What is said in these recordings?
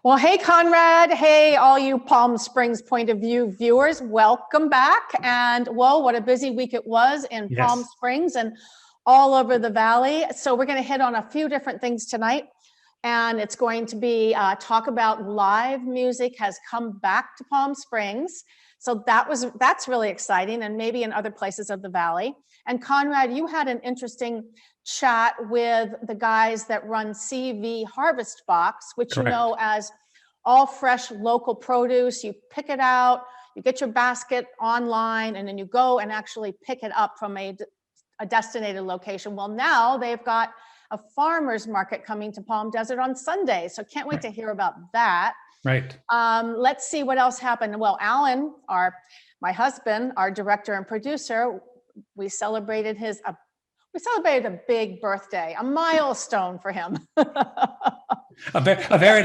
Well, hey, Conrad. Hey, all you Palm Springs Point of View viewers, welcome back. And whoa, what a busy week it was in Palm Yes. Springs and all over the valley. So we're going to hit on a few different things tonight. And it's going to be talk about live music has come back to Palm Springs. So that's really exciting, and maybe in other places of the valley. And Conrad, you had an interesting chat with the guys that run CVHarvest Box, which Correct. you know as all fresh local produce. You pick it out, you get your basket online, and then you go and actually pick it up from a destinated location. Well, now they've got a farmer's market coming to Palm Desert on Sunday. So can't wait to hear about that. Right. Let's see what else happened. Well, Alan, my husband, our director and producer, we celebrated a big birthday, a milestone for him. a very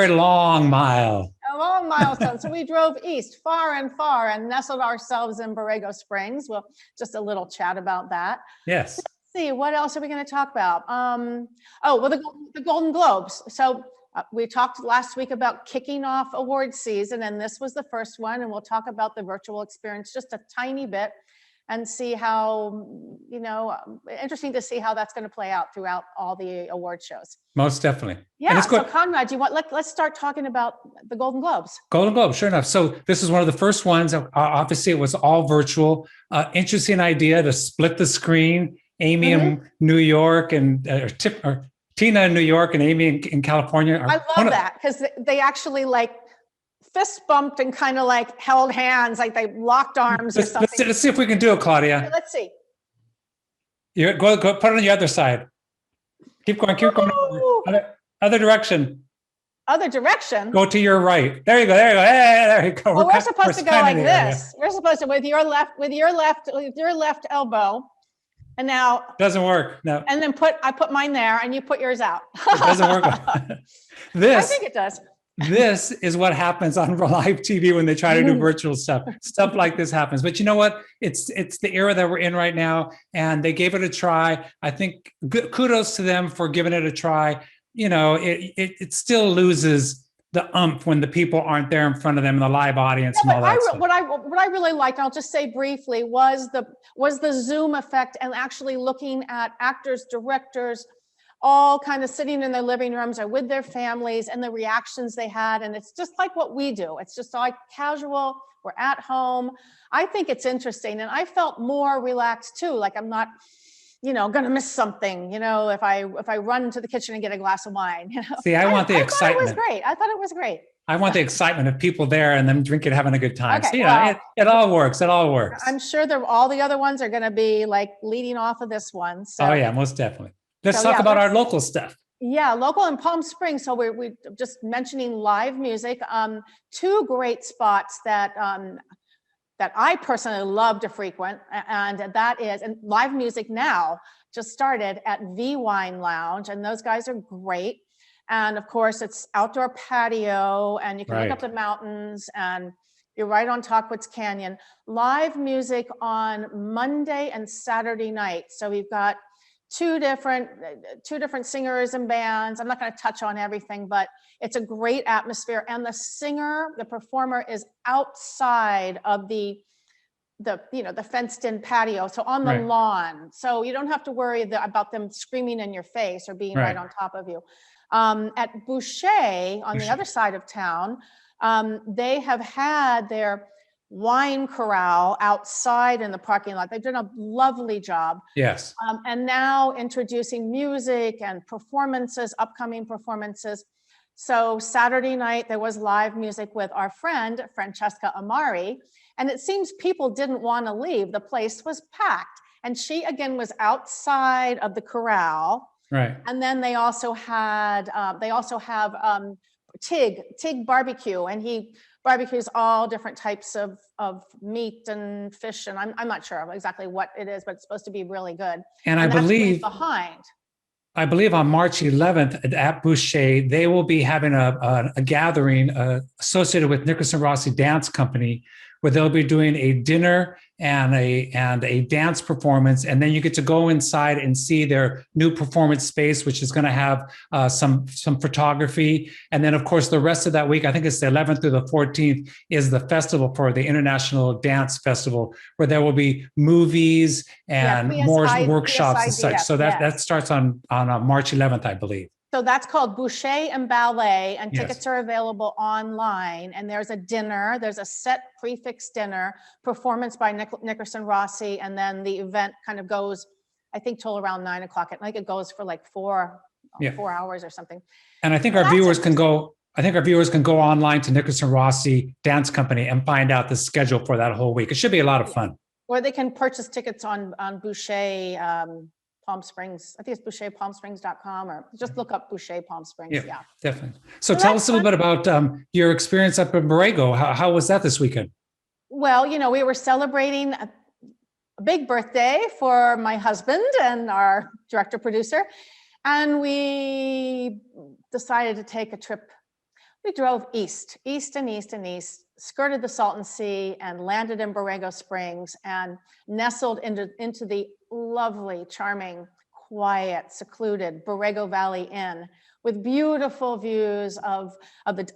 long mile. A long milestone. So we drove east far and nestled ourselves in Borrego Springs. Well, just a little chat about that. Yes. Let's see, what else are we going to talk about? The Golden Globes. So we talked last week about kicking off award season, and this was the first one. And we'll talk about the virtual experience just a tiny bit and see how, interesting to see how that's going to play out throughout all the award shows. Most definitely. Yeah. So Conrad, let's start talking about the Golden Globes. Golden Globes, sure enough. So this is one of the first ones. Obviously, it was all virtual. Interesting idea to split the screen. Amy in New York and Tina in New York and Amy in California. I love that because they actually fist bumped and kind of held hands, like they locked arms or something. Let's see if we can do it, Claudia. Okay, let's see. Go put it on the other side. Keep going. Other direction. Other direction? Go to your right. There you go. Hey, there you go. Well, we're supposed to go like this. We're supposed to with your left elbow. And now doesn't work. No. And then I put mine there and you put yours out. It doesn't work. I think it does. This is what happens on live TV when they try to do virtual stuff. Stuff like this happens. But you know what? It's the era that we're in right now, and they gave it a try. I think kudos to them for giving it a try. It still loses the umph when the people aren't there in front of them in the live audience and all that stuff. What I really liked, and I'll just say briefly, was the Zoom effect and actually looking at actors, directors, all kind of sitting in their living rooms or with their families and the reactions they had. And it's just like what we do. It's just like casual, we're at home. I think it's interesting. And I felt more relaxed too. Like I'm not, gonna miss something, if I run to the kitchen and get a glass of wine. See, I want the excitement. I thought it was great. I want the excitement of people there and them drinking, having a good time. Okay, So, it all works. It all works. I'm sure all the other ones are going to be leading off of this one. So. Oh yeah, most definitely. Let's talk about our local stuff. Yeah, local in Palm Springs. So we're just mentioning live music. Two great spots that I personally love to frequent, and that is, and live music now just started at V Wine Lounge, and those guys are great. And of course, it's outdoor patio, and you can look up the mountains, and you're right on Tahquitz Canyon. Live music on Monday and Saturday night. So we've got two different singers and bands. I'm not going to touch on everything, but it's a great atmosphere. And the performer is outside of the fenced-in patio, so on the lawn. So you don't have to worry about them screaming in your face or being right on top of you. At Boucher, on the other side of town, they have had their wine corral outside in the parking lot. They've done a lovely job. Yes. And now introducing music and performances, upcoming performances. So Saturday night, there was live music with our friend, Francesca Amari. And it seems people didn't want to leave. The place was packed. And she, again, was outside of the corral. Right. And then they also have Tig Barbecue, and he barbecues all different types of meat and fish, and I'm not sure exactly what it is, but it's supposed to be really good. And I believe on March 11th at Boucher, they will be having a gathering associated with Nickerson Rossi Dance Company, where they'll be doing a dinner and a dance performance, and then you get to go inside and see their new performance space, which is going to have some photography. And then, of course, the rest of that week, I think it's the 11th through the 14th, is the festival for the International Dance Festival, where there will be movies and more workshops and such. So that starts on March 11th, I believe. So that's called Boucher and Ballet, and tickets are available online. And there's a dinner, there's a set prefix dinner, performance by Nickerson Rossi, and then the event kind of goes, I think, till around 9 o'clock. I think it goes for like 4 hours or something. And I think our viewers can go. I think our viewers can go online to Nickerson Rossi Dance Company and find out the schedule for that whole week. It should be a lot of fun. Or they can purchase tickets on Boucher. Palm Springs, I think it's boucherpalmsprings.com, or just look up Boucher Palm Springs. Yeah, definitely. So tell us a little bit about your experience up in Borrego. How was that this weekend? Well, we were celebrating a big birthday for my husband and our director producer, and we decided to take a trip. We drove east, skirted the Salton Sea and landed in Borrego Springs and nestled into the lovely, charming, quiet, secluded Borrego Valley Inn with beautiful views of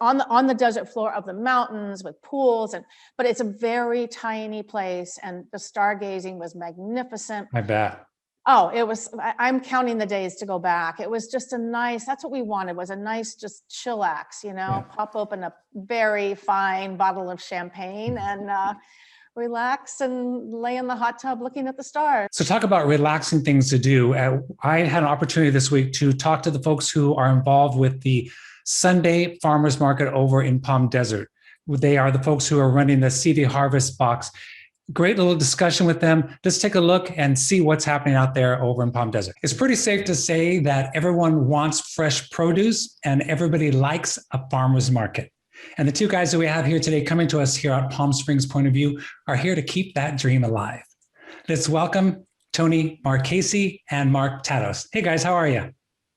on the desert floor of the mountains with pools, but it's a very tiny place, and the stargazing was magnificent. I bet. Oh, it was, I'm counting the days to go back. It was just that's what we wanted, was a nice, just chillax, pop open a very fine bottle of champagne and relax and lay in the hot tub looking at the stars. So talk about relaxing things to do. I had an opportunity this week to talk to the folks who are involved with the Sunday Farmers Market over in Palm Desert. They are the folks who are running the CVHarvest box. Great little discussion with them. Let's take a look and see what's happening out there over in Palm Desert. It's pretty safe to say that everyone wants fresh produce and everybody likes a farmer's market. And the two guys that we have here today coming to us here at Palm Springs Point of View are here to keep that dream alive. Let's welcome Tony Marchese and Mark Tatos. Hey guys, how are you?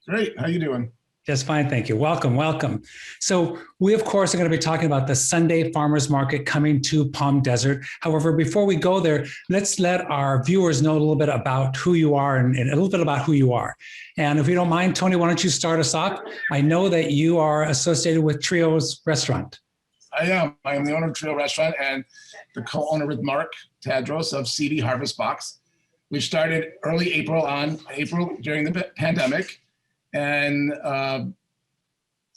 Great. How you doing? Just fine, thank you. Welcome. So we, of course, are going to be talking about the Sunday Farmers Market coming to Palm Desert. However, before we go there, let's let our viewers know a little bit about who you are and a little bit about who you are. And if you don't mind, Tony, why don't you start us off? I know that you are associated with Trio's Restaurant. I am. I am the owner of Trio Restaurant and the co-owner with Mark Tadros of CVHarvest Box. We started early April during the pandemic. And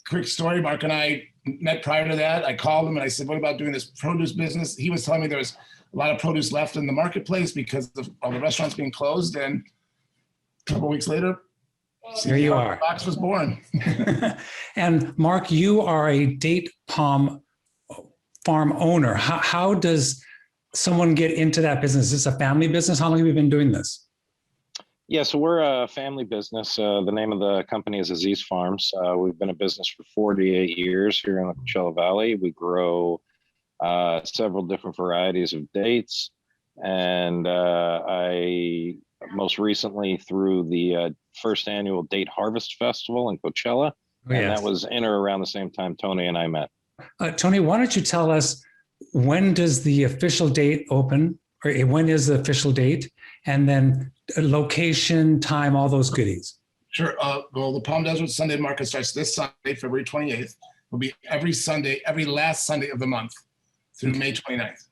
quick story, Mark and I met prior to that. I called him and I said, what about doing this produce business? He was telling me there was a lot of produce left in the marketplace because of all the restaurants being closed. And a couple of weeks later, here you are. Box was born. And Mark, you are a date palm farm owner. How does someone get into that business? Is this a family business? How long have you been doing this? Yeah, so we're a family business. The name of the company is Aziz Farms. We've been in business for 48 years here in the Coachella Valley. We grow several different varieties of dates. And I most recently through the first annual Date Harvest Festival in Coachella. Oh, yes. And that was in or around the same time Tony and I met. Tony, why don't you tell us, when does the official date open? Or when is the official date? And then location, time, all those goodies. Sure. Well, the Palm Desert Sunday Market starts this Sunday, February 28th. Will be every Sunday, every last Sunday of the month through May 29th.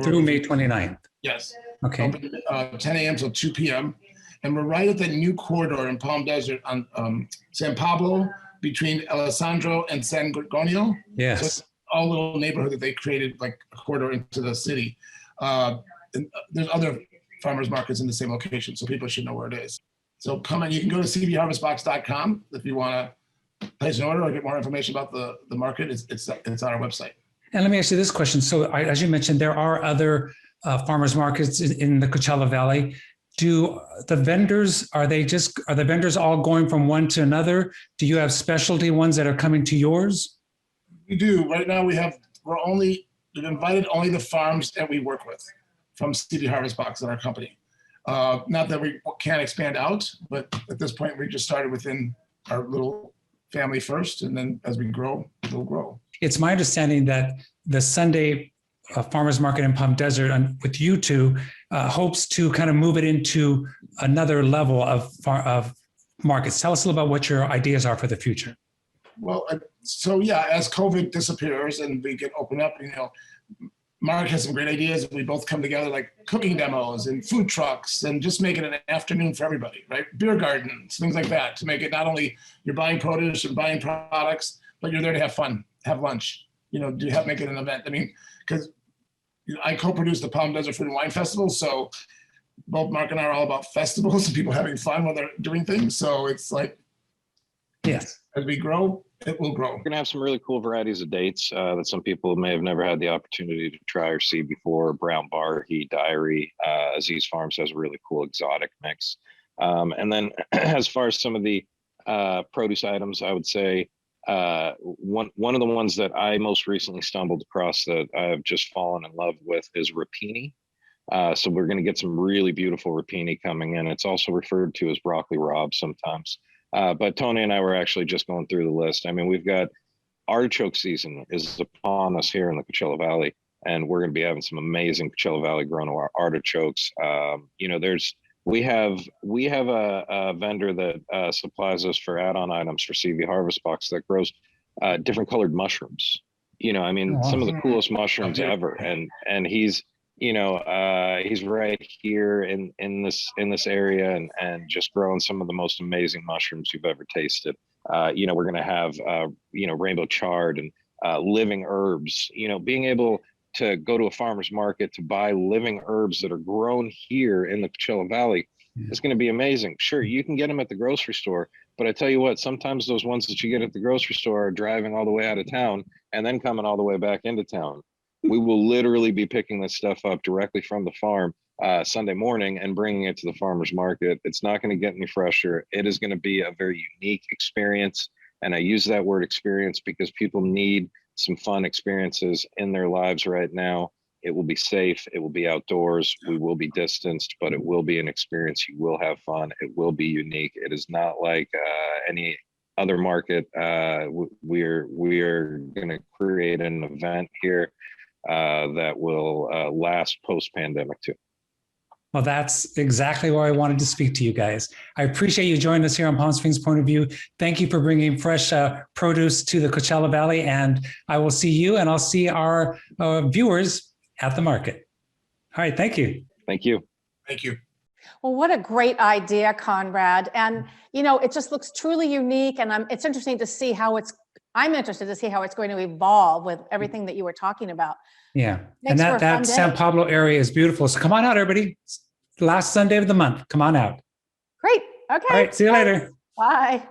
Through May 29th. Yes. Okay. Open, 10 a.m. till 2 p.m. And we're right at that new corridor in Palm Desert on San Pablo between Alessandro and San Gorgonio. Yes. So it's all little neighborhood that they created, like a corridor into the city. And there's other farmers markets in the same location, so people should know where it is. So come on, you can go to cvharvestbox.com if you want to place an order or get more information about the market. It's on our website. And let me ask you this question. So as you mentioned, there are other farmers markets in the Coachella Valley. Do the vendors, are the vendors all going from one to another? Do you have specialty ones that are coming to yours? We do. Right now we've invited only the farms that we work with from CVHarvest Box in our company. Not that we can't expand out, but at this point we just started within our little family first, and then as we grow, we'll grow. It's my understanding that the Sunday farmers market in Palm Desert and with you two hopes to kind of move it into another level of markets. Tell us a little about what your ideas are for the future. Well, so yeah, as COVID disappears and we get open up, Mark has some great ideas. We both come together, like cooking demos and food trucks, and just make it an afternoon for everybody, right? Beer gardens, things like that, to make it not only you're buying produce and buying products, but you're there to have fun, have lunch, make it an event. I mean, because I co-produced the Palm Desert Food and Wine Festival, so both Mark and I are all about festivals and people having fun while they're doing things. So it's like, yes, as we grow, it will grow. We're going to have some really cool varieties of dates that some people may have never had the opportunity to try or see before. Brown Barhi, Diary, Aziz Farms has a really cool exotic mix. And then as far as some of the produce items, I would say one of the ones that I most recently stumbled across that I've just fallen in love with is rapini. So we're going to get some really beautiful rapini coming in. It's also referred to as broccoli rabe sometimes. But Tony and I were actually just going through the list. I mean, we've got artichoke season is upon us here in the Coachella Valley, and we're going to be having some amazing Coachella Valley grown artichokes. We have a vendor that supplies us for add-on items for CVHarvest box that grows different colored mushrooms. Some of the coolest mushrooms ever, and he's he's right here in this area and just growing some of the most amazing mushrooms you've ever tasted. We're going to have rainbow chard and living herbs. Being able to go to a farmer's market to buy living herbs that are grown here in the Coachella Valley is going to be amazing. Sure, you can get them at the grocery store, but I tell you what, sometimes those ones that you get at the grocery store are driving all the way out of town and then coming all the way back into town. We will literally be picking this stuff up directly from the farm Sunday morning and bringing it to the farmer's market. It's not going to get any fresher. It is going to be a very unique experience. And I use that word experience because people need some fun experiences in their lives right now. It will be safe. It will be outdoors. We will be distanced, but it will be an experience. You will have fun. It will be unique. It is not like any other market. We're going to create an event here that will last post-pandemic too. Well, that's exactly where I wanted to speak to you guys. I appreciate you joining us here on Palm Springs Point of View. Thank you for bringing fresh produce to the Coachella Valley, and I will see you and I'll see our viewers at the market. All right, thank you. Thank you. Thank you. Well, what a great idea, Conrad. And, it just looks truly unique. And it's interesting to see I'm interested to see how it's going to evolve with everything that you were talking about. Yeah. Thanks and that San Pablo area is beautiful. So come on out, everybody. It's the last Sunday of the month. Come on out. Great. Okay. All right. See you later. Bye.